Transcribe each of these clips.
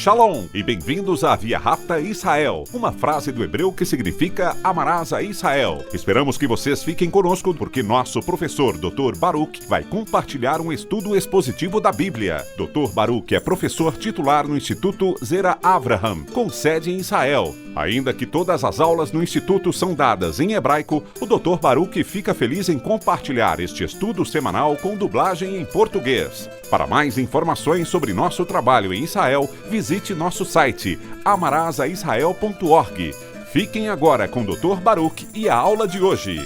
Shalom e bem-vindos à Via Rápida Israel, uma frase do hebreu que significa amarás a Israel. Esperamos que vocês fiquem conosco porque nosso professor Dr. Baruch vai compartilhar um estudo expositivo da Bíblia. Dr. Baruch é professor titular no Instituto Zera Avraham, com sede em Israel. Ainda que todas as aulas no Instituto são dadas em hebraico, o Dr. Baruch fica feliz em compartilhar este estudo semanal com dublagem em português. Para mais informações sobre nosso trabalho em Israel, visite nosso site amarasaisrael.org. Fiquem agora com o Dr. Baruch e a aula de hoje.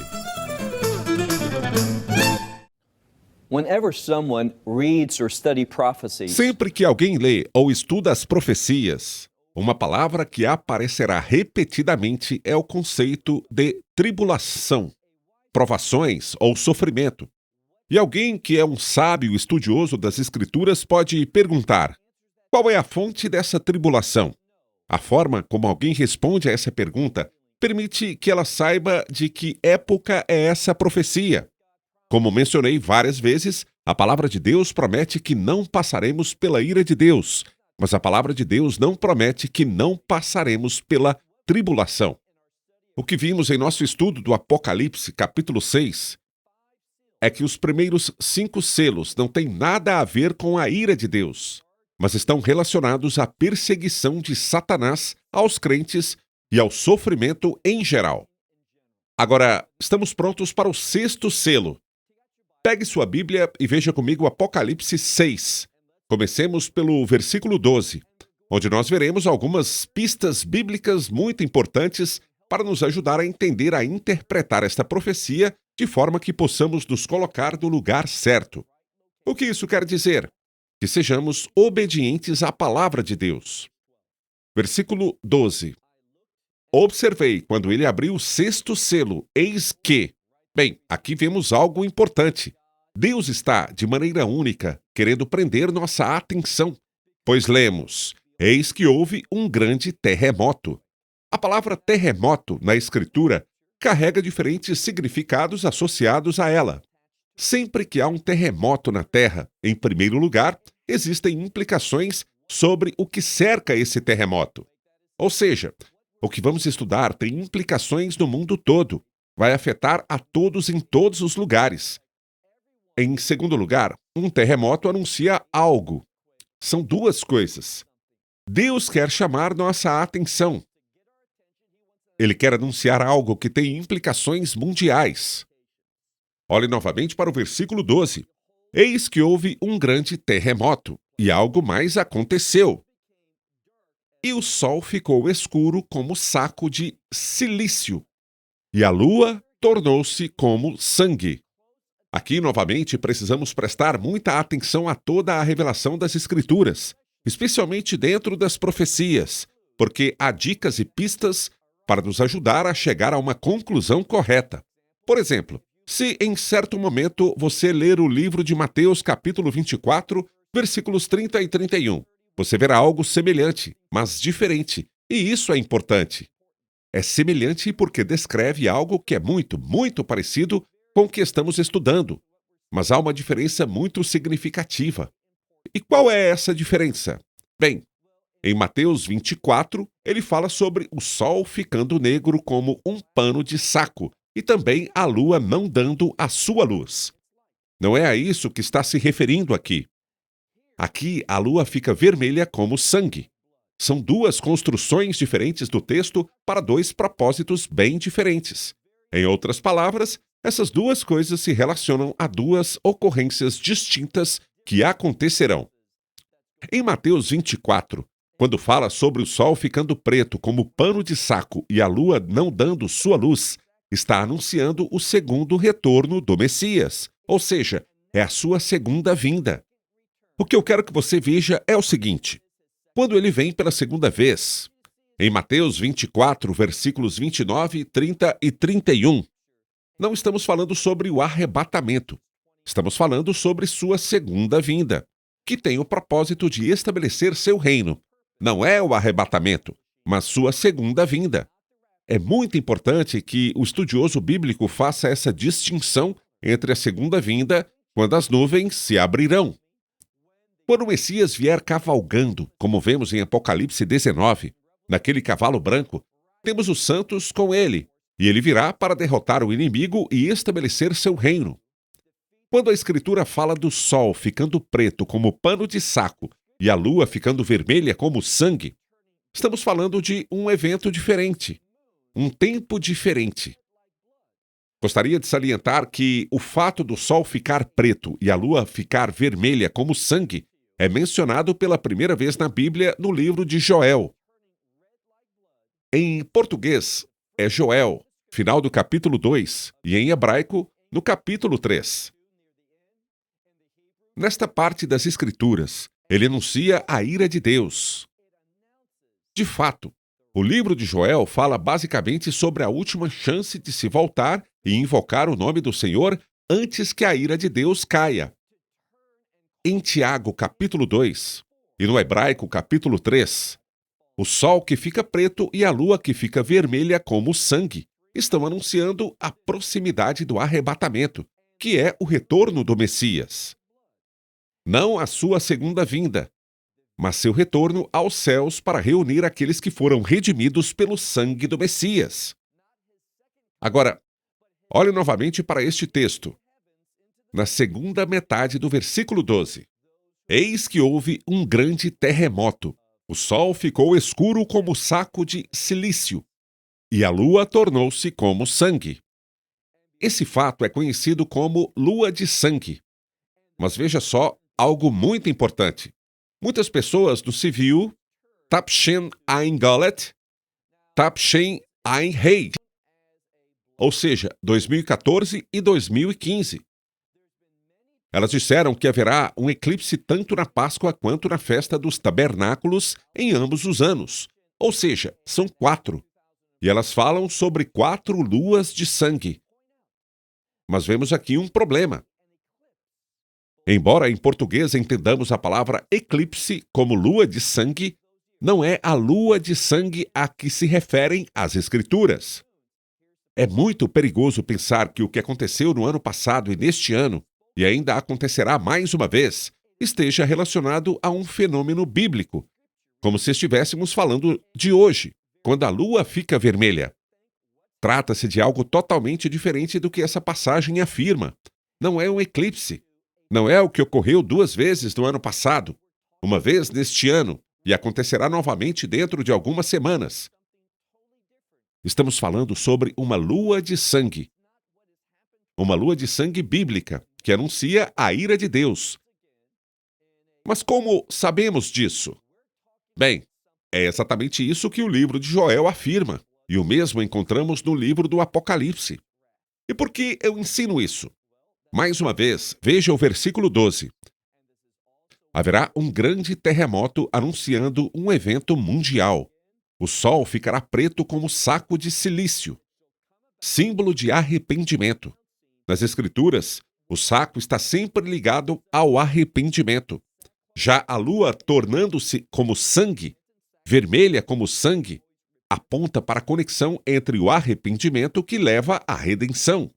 Sempre que alguém lê ou estuda as profecias, uma palavra que aparecerá repetidamente é o conceito de tribulação, provações ou sofrimento. E alguém que é um sábio estudioso das Escrituras pode perguntar: qual é a fonte dessa tribulação? A forma como alguém responde a essa pergunta permite que ela saiba de que época é essa profecia. Como mencionei várias vezes, a palavra de Deus promete que não passaremos pela ira de Deus, mas a palavra de Deus não promete que não passaremos pela tribulação. O que vimos em nosso estudo do Apocalipse, capítulo 6, é que os primeiros 5 selos não têm nada a ver com a ira de Deus, mas estão relacionados à perseguição de Satanás aos crentes e ao sofrimento em geral. Agora, estamos prontos para o 6º selo. Pegue sua Bíblia e veja comigo Apocalipse 6. Comecemos pelo versículo 12, onde nós veremos algumas pistas bíblicas muito importantes para nos ajudar a entender a interpretar esta profecia de forma que possamos nos colocar no lugar certo. O que isso quer dizer? Que sejamos obedientes à palavra de Deus. Versículo 12. Observei quando ele abriu o 6º selo, eis que... Bem, aqui vemos algo importante. Deus está, de maneira única, querendo prender nossa atenção, pois lemos: eis que houve um grande terremoto. A palavra terremoto, na Escritura, carrega diferentes significados associados a ela. Sempre que há um terremoto na Terra, em primeiro lugar, existem implicações sobre o que cerca esse terremoto. Ou seja, o que vamos estudar tem implicações no mundo todo, vai afetar a todos em todos os lugares. Em segundo lugar, um terremoto anuncia algo. São duas coisas. Deus quer chamar nossa atenção. Ele quer anunciar algo que tem implicações mundiais. Olhe novamente para o versículo 12. Eis que houve um grande terremoto, e algo mais aconteceu. E o sol ficou escuro como saco de cilício, e a lua tornou-se como sangue. Aqui, novamente, precisamos prestar muita atenção a toda a revelação das Escrituras, especialmente dentro das profecias, porque há dicas e pistas para nos ajudar a chegar a uma conclusão correta. Por exemplo, se em certo momento você ler o livro de Mateus, capítulo 24, versículos 30 e 31, você verá algo semelhante, mas diferente, e isso é importante. É semelhante porque descreve algo que é muito, muito parecido com o que estamos estudando, mas há uma diferença muito significativa. E qual é essa diferença? Bem, em Mateus 24, ele fala sobre o sol ficando negro como um pano de saco e também a lua não dando a sua luz. Não é a isso que está se referindo aqui. Aqui, a lua fica vermelha como sangue. São duas construções diferentes do texto para dois propósitos bem diferentes. Em outras palavras, essas duas coisas se relacionam a duas ocorrências distintas que acontecerão. Em Mateus 24, quando fala sobre o sol ficando preto como pano de saco e a lua não dando sua luz, está anunciando o segundo retorno do Messias, ou seja, é a sua segunda vinda. O que eu quero que você veja é o seguinte: quando ele vem pela segunda vez, em Mateus 24, versículos 29, 30 e 31, não estamos falando sobre o arrebatamento. Estamos falando sobre sua segunda vinda, que tem o propósito de estabelecer seu reino. Não é o arrebatamento, mas sua segunda vinda. É muito importante que o estudioso bíblico faça essa distinção entre a segunda vinda, quando as nuvens se abrirão. Quando o Messias vier cavalgando, como vemos em Apocalipse 19, naquele cavalo branco, temos os santos com ele, e ele virá para derrotar o inimigo e estabelecer seu reino. Quando a Escritura fala do sol ficando preto como pano de saco e a lua ficando vermelha como sangue, estamos falando de um evento diferente, um tempo diferente. Gostaria de salientar que o fato do sol ficar preto e a lua ficar vermelha como sangue é mencionado pela primeira vez na Bíblia no livro de Joel. Em português, é Joel, final do capítulo 2, e em hebraico, no capítulo 3. Nesta parte das Escrituras, ele anuncia a ira de Deus. De fato, o livro de Joel fala basicamente sobre a última chance de se voltar e invocar o nome do Senhor antes que a ira de Deus caia. Em Tiago, capítulo 2, e no hebraico, capítulo 3, o sol que fica preto e a lua que fica vermelha como sangue estão anunciando a proximidade do arrebatamento, que é o retorno do Messias. Não a sua segunda vinda, mas seu retorno aos céus para reunir aqueles que foram redimidos pelo sangue do Messias. Agora, olhe novamente para este texto. Na segunda metade do versículo 12. Eis que houve um grande terremoto. O sol ficou escuro como saco de cilício, e a lua tornou-se como sangue. Esse fato é conhecido como lua de sangue. Mas veja só algo muito importante. Muitas pessoas no civil Tapshen Ein Golet, Tapshen Ein Rei, ou seja, 2014 e 2015. Elas disseram que haverá um eclipse tanto na Páscoa quanto na festa dos tabernáculos em ambos os anos, ou seja, são 4. E elas falam sobre 4 luas de sangue. Mas vemos aqui um problema. Embora em português entendamos a palavra eclipse como lua de sangue, não é a lua de sangue a que se referem as Escrituras. É muito perigoso pensar que o que aconteceu no ano passado e neste ano, e ainda acontecerá mais uma vez, esteja relacionado a um fenômeno bíblico, como se estivéssemos falando de hoje, quando a lua fica vermelha. Trata-se de algo totalmente diferente do que essa passagem afirma. Não é um eclipse. Não é o que ocorreu 2 vezes no ano passado, uma vez neste ano, e acontecerá novamente dentro de algumas semanas. Estamos falando sobre uma lua de sangue. Uma lua de sangue bíblica, que anuncia a ira de Deus. Mas como sabemos disso? Bem, é exatamente isso que o livro de Joel afirma, e o mesmo encontramos no livro do Apocalipse. E por que eu ensino isso? Mais uma vez, veja o versículo 12. Haverá um grande terremoto anunciando um evento mundial. O sol ficará preto como saco de cilício, símbolo de arrependimento. Nas Escrituras, o saco está sempre ligado ao arrependimento. Já a lua, tornando-se como sangue, vermelha como sangue, aponta para a conexão entre o arrependimento que leva à redenção.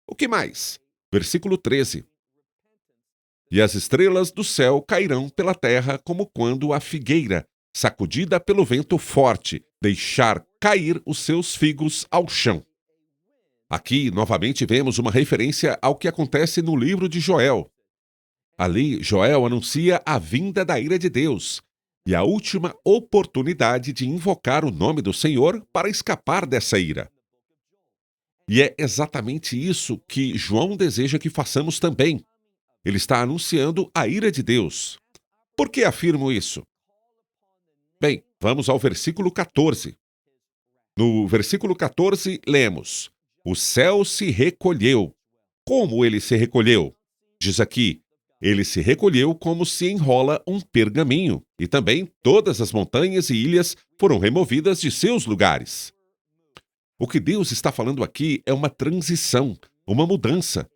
O que mais? Versículo 13. E as estrelas do céu cairão pela terra como quando a figueira, sacudida pelo vento forte, deixar cair os seus figos ao chão. Aqui, novamente, vemos uma referência ao que acontece no livro de Joel. Ali, Joel anuncia a vinda da ira de Deus e a última oportunidade de invocar o nome do Senhor para escapar dessa ira. E é exatamente isso que João deseja que façamos também. Ele está anunciando a ira de Deus. Por que afirmo isso? Bem, vamos ao versículo 14. No versículo 14, lemos: O céu se recolheu. Como ele se recolheu? Diz aqui, ele se recolheu como se enrola um pergaminho, e também todas as montanhas e ilhas foram removidas de seus lugares. O que Deus está falando aqui é uma transição, uma mudança,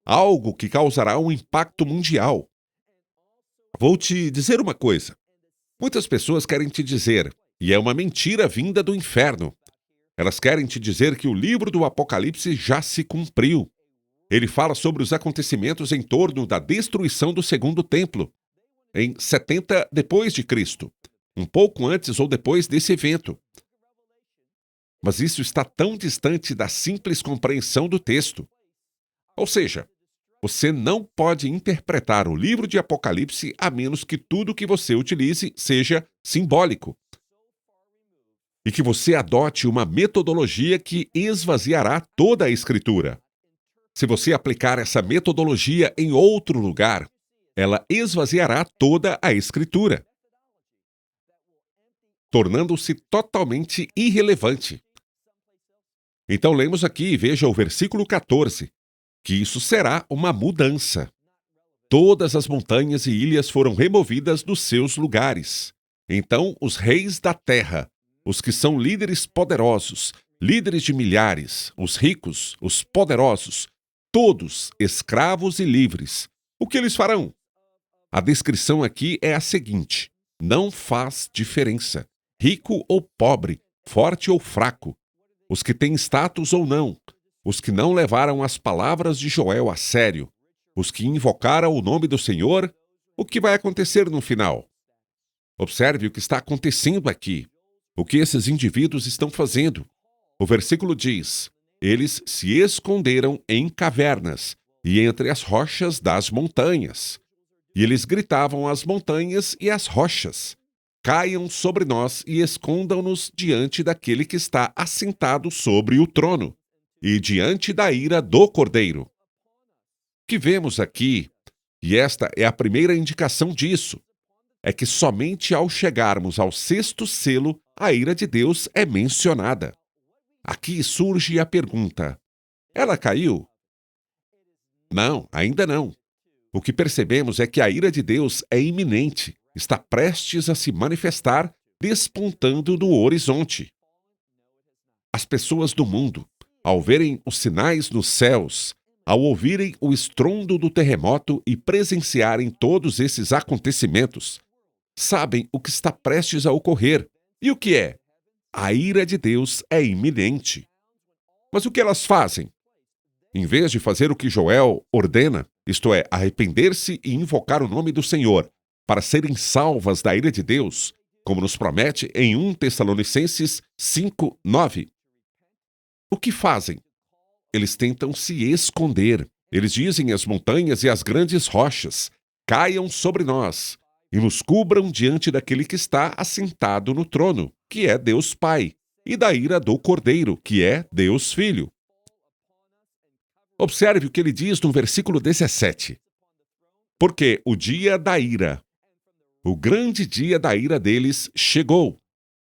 algo que causará um impacto mundial. Vou te dizer uma coisa. Muitas pessoas querem te dizer, e é uma mentira vinda do inferno. Elas querem te dizer que o livro do Apocalipse já se cumpriu. Ele fala sobre os acontecimentos em torno da destruição do segundo templo, em 70 depois de Cristo, um pouco antes ou depois desse evento. Mas isso está tão distante da simples compreensão do texto. Ou seja, você não pode interpretar o livro de Apocalipse a menos que tudo que você utilize seja simbólico. E que você adote uma metodologia que esvaziará toda a Escritura. Se você aplicar essa metodologia em outro lugar, ela esvaziará toda a Escritura, tornando-se totalmente irrelevante. Então lemos aqui e veja o versículo 14, que isso será uma mudança. Todas as montanhas e ilhas foram removidas dos seus lugares. Então os reis da terra, os que são líderes poderosos, líderes de milhares, os ricos, os poderosos, todos escravos e livres, o que eles farão? A descrição aqui é a seguinte: não faz diferença, rico ou pobre, forte ou fraco, os que têm status ou não, os que não levaram as palavras de Joel a sério, os que invocaram o nome do Senhor, o que vai acontecer no final? Observe o que está acontecendo aqui, o que esses indivíduos estão fazendo. O versículo diz: eles se esconderam em cavernas e entre as rochas das montanhas. E eles gritavam às montanhas e às rochas: caiam sobre nós e escondam-nos diante daquele que está assentado sobre o trono e diante da ira do Cordeiro. O que vemos aqui, e esta é a primeira indicação disso, é que somente ao chegarmos ao sexto selo, a ira de Deus é mencionada. Aqui surge a pergunta: ela caiu? Não, ainda não. O que percebemos é que a ira de Deus é iminente, está prestes a se manifestar, despontando no horizonte. As pessoas do mundo, ao verem os sinais nos céus, ao ouvirem o estrondo do terremoto e presenciarem todos esses acontecimentos, sabem o que está prestes a ocorrer. E o que é? A ira de Deus é iminente. Mas o que elas fazem? Em vez de fazer o que Joel ordena, isto é, arrepender-se e invocar o nome do Senhor, para serem salvas da ira de Deus, como nos promete em 1 Tessalonicenses 5:9. O que fazem? Eles tentam se esconder. Eles dizem às montanhas e às grandes rochas: caiam sobre nós e nos cubram diante daquele que está assentado no trono, que é Deus Pai, e da ira do Cordeiro, que é Deus Filho. Observe o que ele diz no versículo 17. Porque o dia da ira, o grande dia da ira deles chegou.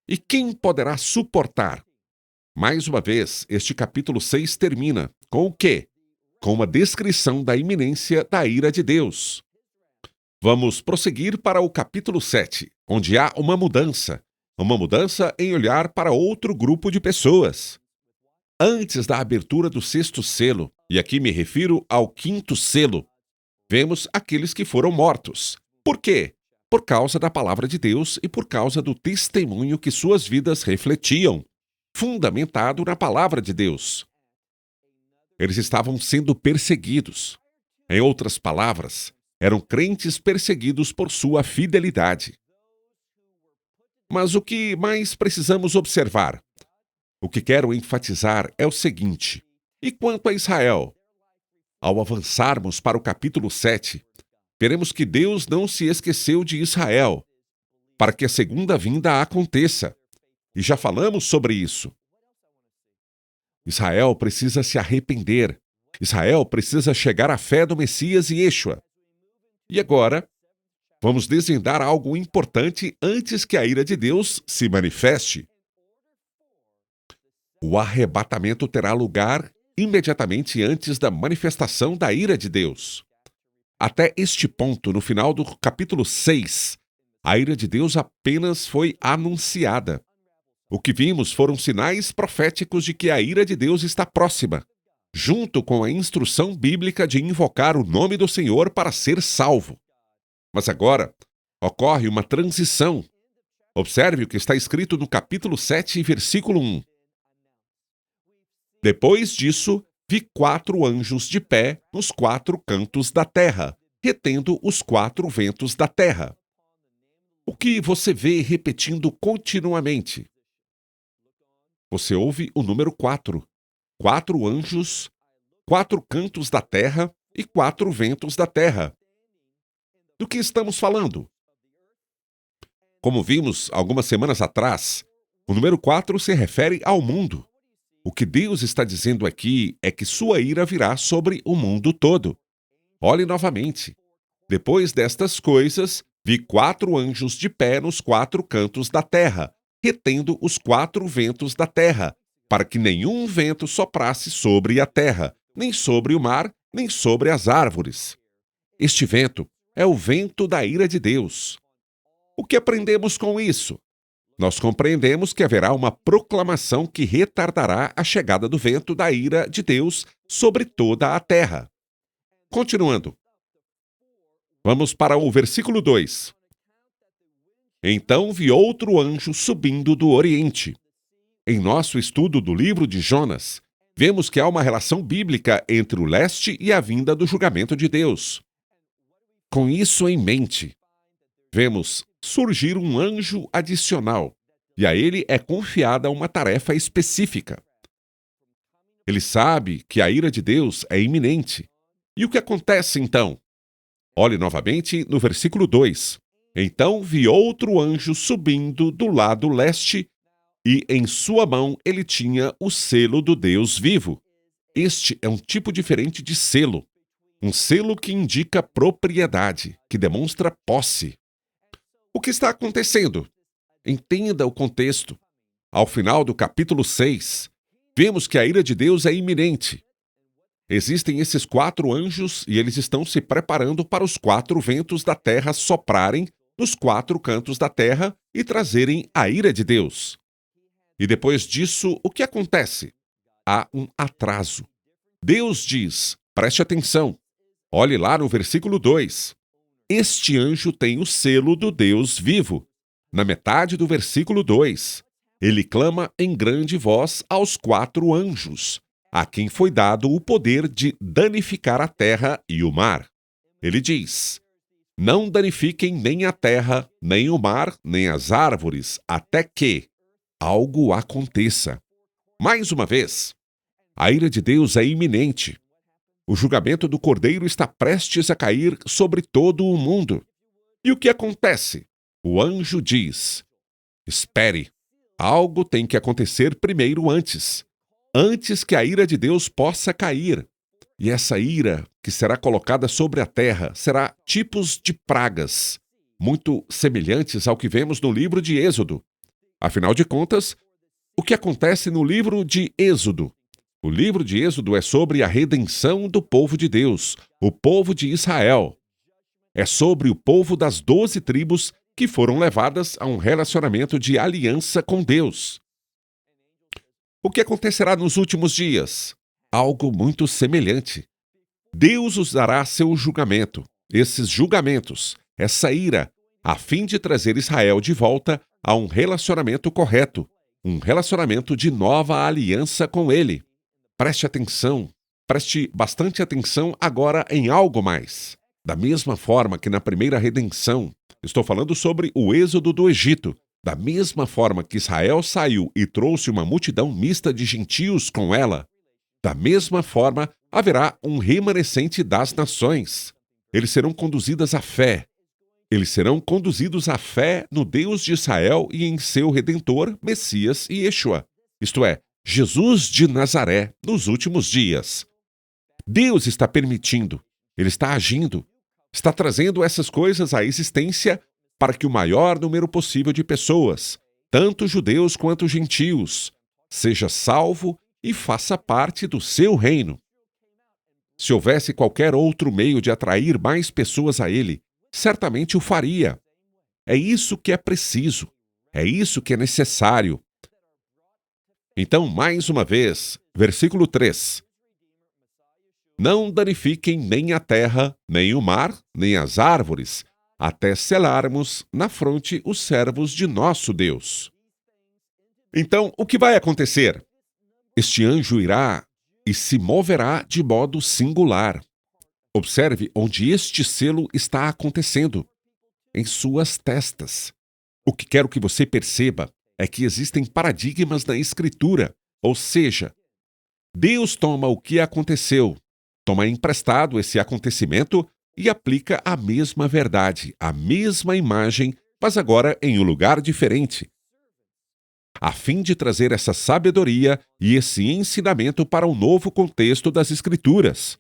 E quem poderá suportar? Mais uma vez, este capítulo 6 termina com o quê? Com uma descrição da iminência da ira de Deus. Vamos prosseguir para o capítulo 7, onde há uma mudança em olhar para outro grupo de pessoas. Antes da abertura do sexto selo, e aqui me refiro ao quinto selo, vemos aqueles que foram mortos. Por quê? Por causa da palavra de Deus e por causa do testemunho que suas vidas refletiam, fundamentado na palavra de Deus. Eles estavam sendo perseguidos. Em outras palavras, eram crentes perseguidos por sua fidelidade. Mas o que mais precisamos observar? O que quero enfatizar é o seguinte: e quanto a Israel? Ao avançarmos para o capítulo 7, veremos que Deus não se esqueceu de Israel, para que a segunda vinda aconteça. E já falamos sobre isso. Israel precisa se arrepender. Israel precisa chegar à fé do Messias e Yeshua. E agora, vamos desvendar algo importante antes que a ira de Deus se manifeste. O arrebatamento terá lugar imediatamente antes da manifestação da ira de Deus. Até este ponto, no final do capítulo 6, a ira de Deus apenas foi anunciada. O que vimos foram sinais proféticos de que a ira de Deus está próxima, junto com a instrução bíblica de invocar o nome do Senhor para ser salvo. Mas agora, ocorre uma transição. Observe o que está escrito no capítulo 7, versículo 1. Depois disso, vi 4 anjos de pé nos 4 cantos da terra, retendo os 4 ventos da terra. O que você vê repetindo continuamente? Você ouve o número 4. 4 anjos, 4 cantos da terra e 4 ventos da terra. Do que estamos falando? Como vimos algumas semanas atrás, o número 4 se refere ao mundo. O que Deus está dizendo aqui é que sua ira virá sobre o mundo todo. Olhe novamente. Depois destas coisas, vi 4 anjos de pé nos 4 cantos da terra, retendo os 4 ventos da terra, para que nenhum vento soprasse sobre a terra, nem sobre o mar, nem sobre as árvores. Este vento é o vento da ira de Deus. O que aprendemos com isso? Nós compreendemos que haverá uma proclamação que retardará a chegada do vento da ira de Deus sobre toda a terra. Continuando. Vamos para o versículo 2. Então vi outro anjo subindo do Oriente. Em nosso estudo do livro de Jonas, vemos que há uma relação bíblica entre o leste e a vinda do julgamento de Deus. Com isso em mente, vemos surgir um anjo adicional, e a ele é confiada uma tarefa específica. Ele sabe que a ira de Deus é iminente. E o que acontece então? Olhe novamente no versículo 2. Então vi outro anjo subindo do lado leste, e em sua mão ele tinha o selo do Deus vivo. Este é um tipo diferente de selo. Um selo que indica propriedade, que demonstra posse. O que está acontecendo? Entenda o contexto. Ao final do capítulo 6, vemos que a ira de Deus é iminente. Existem esses 4 anjos e eles estão se preparando para os 4 ventos da terra soprarem nos 4 cantos da terra e trazerem a ira de Deus. E depois disso, o que acontece? Há um atraso. Deus diz, preste atenção, olhe lá no versículo 2. Este anjo tem o selo do Deus vivo. Na metade do versículo 2, ele clama em grande voz aos 4 anjos, a quem foi dado o poder de danificar a terra e o mar. Ele diz, não danifiquem nem a terra, nem o mar, nem as árvores, até que algo aconteça. Mais uma vez, a ira de Deus é iminente. O julgamento do Cordeiro está prestes a cair sobre todo o mundo. E o que acontece? O anjo diz, espere, algo tem que acontecer primeiro antes que a ira de Deus possa cair. E essa ira que será colocada sobre a terra será tipos de pragas, muito semelhantes ao que vemos no livro de Êxodo. Afinal de contas, o que acontece no livro de Êxodo? O livro de Êxodo é sobre a redenção do povo de Deus, o povo de Israel. É sobre o povo das 12 tribos que foram levadas a um relacionamento de aliança com Deus. O que acontecerá nos últimos dias? Algo muito semelhante. Deus usará seu julgamento, esses julgamentos, essa ira, a fim de trazer Israel de volta a um relacionamento correto, um relacionamento de nova aliança com Ele. Preste atenção, preste bastante atenção agora em algo mais. Da mesma forma que na primeira redenção, estou falando sobre o êxodo do Egito, da mesma forma que Israel saiu e trouxe uma multidão mista de gentios com ela, da mesma forma haverá um remanescente das nações. Eles serão conduzidos à fé. Eles serão conduzidos à fé no Deus de Israel e em seu Redentor, Messias e Yeshua, isto é, Jesus de Nazaré, nos últimos dias. Deus está permitindo, Ele está agindo, está trazendo essas coisas à existência para que o maior número possível de pessoas, tanto judeus quanto gentios, seja salvo e faça parte do seu reino. Se houvesse qualquer outro meio de atrair mais pessoas a Ele, certamente o faria. É isso que é preciso, é isso que é necessário. Então, mais uma vez, versículo 3. Não danifiquem nem a terra, nem o mar, nem as árvores, até selarmos na fronte os servos de nosso Deus. Então, o que vai acontecer? Este anjo irá e se moverá de modo singular. Observe onde este selo está acontecendo. Em suas testas. O que quero que você perceba é que existem paradigmas na Escritura, ou seja, Deus toma o que aconteceu, toma emprestado esse acontecimento e aplica a mesma verdade, a mesma imagem, mas agora em um lugar diferente, a fim de trazer essa sabedoria e esse ensinamento para um novo contexto das Escrituras.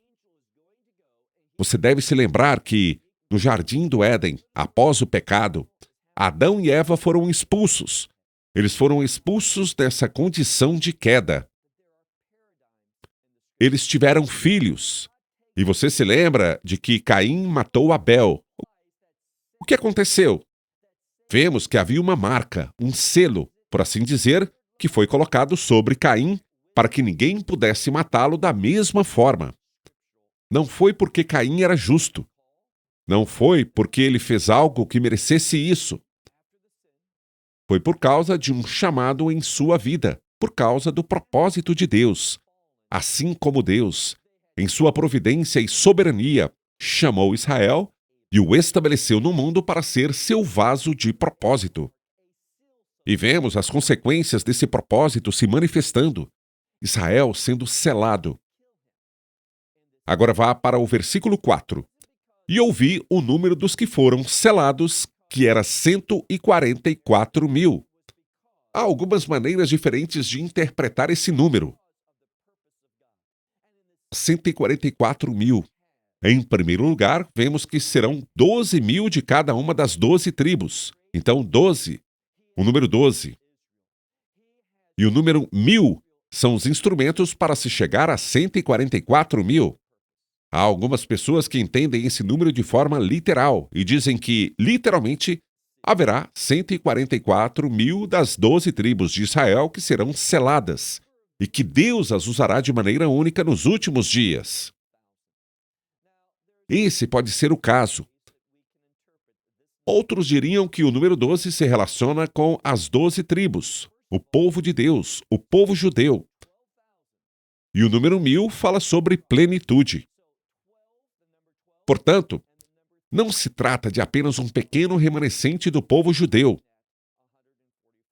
Você deve se lembrar que, no Jardim do Éden, após o pecado, Adão e Eva foram expulsos. Eles foram expulsos dessa condição de queda. Eles tiveram filhos. E você se lembra de que Caim matou Abel. O que aconteceu? Vemos que havia uma marca, um selo, por assim dizer, que foi colocado sobre Caim para que ninguém pudesse matá-lo da mesma forma. Não foi porque Caim era justo. Não foi porque ele fez algo que merecesse isso. Foi por causa de um chamado em sua vida, por causa do propósito de Deus. Assim como Deus, em sua providência e soberania, chamou Israel e o estabeleceu no mundo para ser seu vaso de propósito. E vemos as consequências desse propósito se manifestando, Israel sendo selado. Agora vá para o versículo 4. E ouvi o número dos que foram selados, que era 144 mil. Há algumas maneiras diferentes de interpretar esse número. 144 mil. Em primeiro lugar, vemos que serão 12 mil de cada uma das 12 tribos. Então, 12, o número 12. E o número 1000 são os instrumentos para se chegar a 144 mil. Há algumas pessoas que entendem esse número de forma literal e dizem que, literalmente, haverá 144 mil das 12 tribos de Israel que serão seladas e que Deus as usará de maneira única nos últimos dias. Esse pode ser o caso. Outros diriam que o número 12 se relaciona com as 12 tribos, o povo de Deus, o povo judeu. E o número 1000 fala sobre plenitude. Portanto, não se trata de apenas um pequeno remanescente do povo judeu,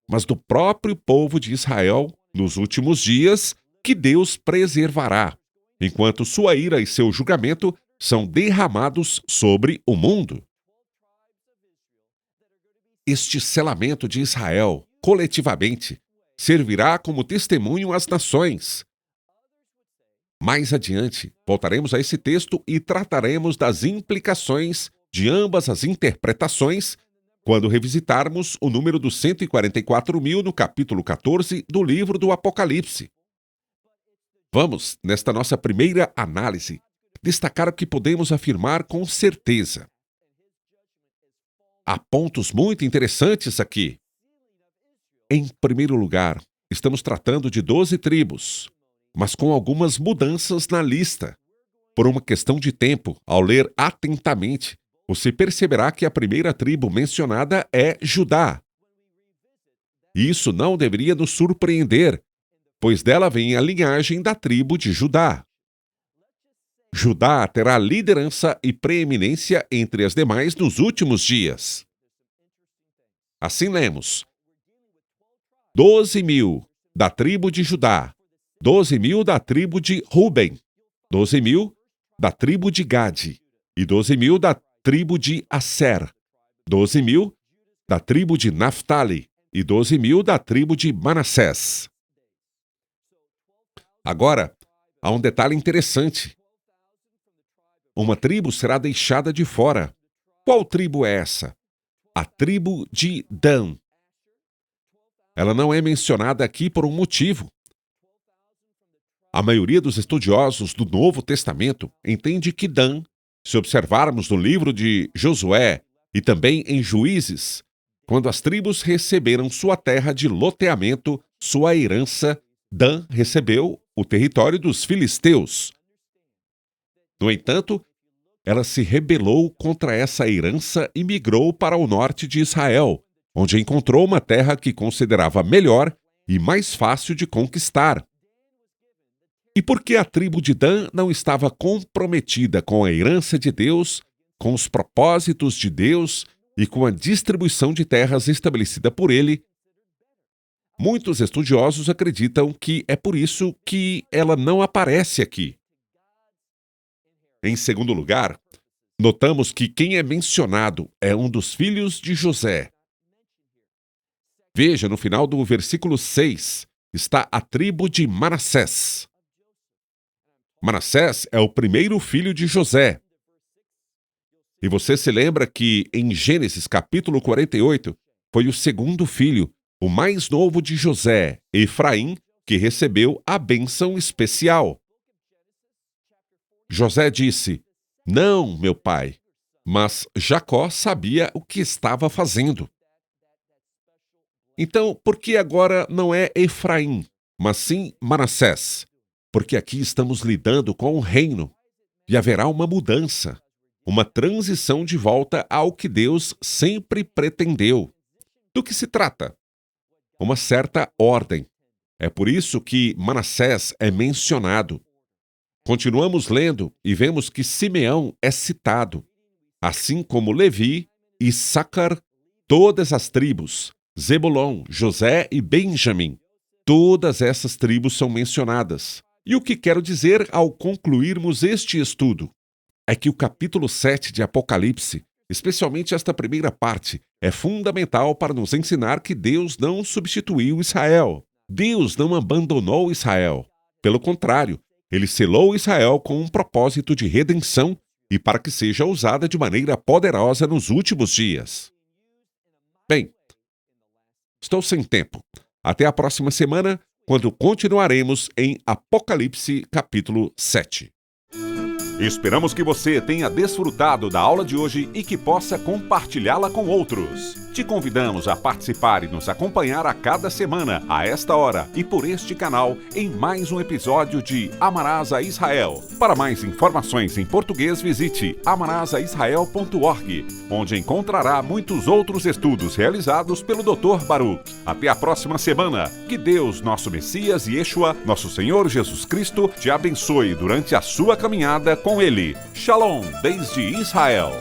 mas do próprio povo de Israel nos últimos dias que Deus preservará, enquanto sua ira e seu julgamento são derramados sobre o mundo. Este selamento de Israel, coletivamente, servirá como testemunho às nações. Mais adiante, voltaremos a esse texto e trataremos das implicações de ambas as interpretações quando revisitarmos o número dos 144 mil no capítulo 14 do livro do Apocalipse. Vamos, nesta nossa primeira análise, destacar o que podemos afirmar com certeza. Há pontos muito interessantes aqui. Em primeiro lugar, estamos tratando de 12 tribos, mas com algumas mudanças na lista. Por uma questão de tempo, ao ler atentamente, você perceberá que a primeira tribo mencionada é Judá. E isso não deveria nos surpreender, pois dela vem a linhagem da tribo de Judá. Judá terá liderança e preeminência entre as demais nos últimos dias. Assim lemos: 12 mil da tribo de Judá, 12 mil da tribo de Ruben, 12 mil da tribo de Gade e 12 mil da tribo de Asser, 12 mil da tribo de Naftali e 12 mil da tribo de Manassés. Agora, há um detalhe interessante. Uma tribo será deixada de fora. Qual tribo é essa? A tribo de Dan. Ela não é mencionada aqui por um motivo. A maioria dos estudiosos do Novo Testamento entende que Dan, se observarmos no livro de Josué e também em Juízes, quando as tribos receberam sua terra de loteamento, sua herança, Dan recebeu o território dos filisteus. No entanto, ela se rebelou contra essa herança e migrou para o norte de Israel, onde encontrou uma terra que considerava melhor e mais fácil de conquistar. E por que a tribo de Dan não estava comprometida com a herança de Deus, com os propósitos de Deus, e com a distribuição de terras estabelecida por ele, muitos estudiosos acreditam que é por isso que ela não aparece aqui. Em segundo lugar, notamos que quem é mencionado é um dos filhos de José. Veja, no final do versículo 6, está a tribo de Manassés. Manassés é o primeiro filho de José. E você se lembra que em Gênesis capítulo 48, foi o segundo filho, o mais novo de José, Efraim, que recebeu a bênção especial. José disse: "Não, meu pai." Mas Jacó sabia o que estava fazendo. Então, por que agora não é Efraim, mas sim Manassés? Porque aqui estamos lidando com o reino, e haverá uma mudança, uma transição de volta ao que Deus sempre pretendeu. Do que se trata? Uma certa ordem. É por isso que Manassés é mencionado. Continuamos lendo e vemos que Simeão é citado, assim como Levi, Issacar, todas as tribos, Zebulon, José e Benjamim. Todas essas tribos são mencionadas. E o que quero dizer ao concluirmos este estudo? É que o capítulo 7 de Apocalipse, especialmente esta primeira parte, é fundamental para nos ensinar que Deus não substituiu Israel. Deus não abandonou Israel. Pelo contrário, ele selou Israel com um propósito de redenção e para que seja usada de maneira poderosa nos últimos dias. Bem, estou sem tempo. Até a próxima semana, quando continuaremos em Apocalipse capítulo 7. Esperamos que você tenha desfrutado da aula de hoje e que possa compartilhá-la com outros. Te convidamos a participar e nos acompanhar a cada semana, a esta hora e por este canal, em mais um episódio de Amarás a Israel. Para mais informações em português, visite amarasaisrael.org, onde encontrará muitos outros estudos realizados pelo Dr. Baruch. Até a próxima semana. Que Deus, nosso Messias e Yeshua, nosso Senhor Jesus Cristo, te abençoe durante a sua caminhada com Ele. Shalom, desde Israel.